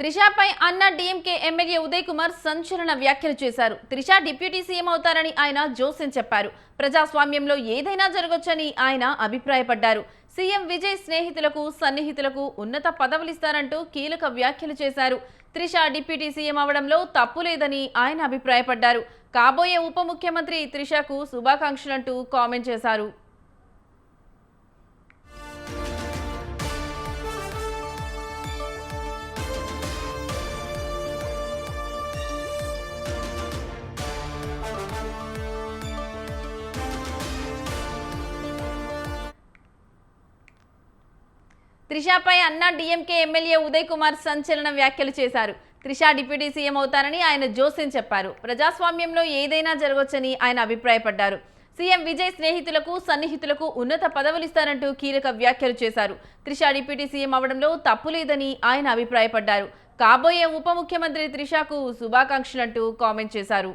త్రిషపై అన్నా DMK MLA Uday Kumar సంచలన వ్యాఖ్యలు చేశారు. త్రిష డిప్యూటీ సీఎం అవుతారని ఆయన జోస్యం చెప్పారు. ప్రజాస్వామ్యంలో ఏదైనా జరగొచ్చని ఆయన అభిప్రాయపడ్డారు. సీఎం విజయ్ స్నేహితులకు సన్నిహితులకు ఉన్నత పదవులిస్తారంటూ కీలక వ్యాఖ్యలు చేశారు. త్రిష డిప్యూటీ సీఎం అవడంలో తప్పు లేదని ఆయన అభిప్రాయపడ్డారు. కాబోయే ఉప ముఖ్యమంత్రి త్రిషకు శుభాకాంక్షలంటూ కామెంట్ చేశారు. త్రిషపై అన్నా డీఎంకే ఎమ్మెల్యే ఉదయ్ కుమార్ సంచలన వ్యాఖ్యలు చేశారు. త్రిష డిప్యూటీ సీఎం అవుతారని ఆయన జోస్యం చెప్పారు. ప్రజాస్వామ్యంలో ఏదైనా జరగొచ్చని ఆయన అభిప్రాయపడ్డారు. సీఎం విజయ్ స్నేహితులకు సన్నిహితులకు ఉన్నత పదవులిస్తారంటూ కీలక వ్యాఖ్యలు చేశారు. త్రిష డిప్యూటీ సీఎం అవడంలో తప్పు లేదని ఆయన అభిప్రాయపడ్డారు. కాబోయే ఉప ముఖ్యమంత్రి త్రిషకు శుభాకాంక్షలంటూ కామెంట్ చేశారు.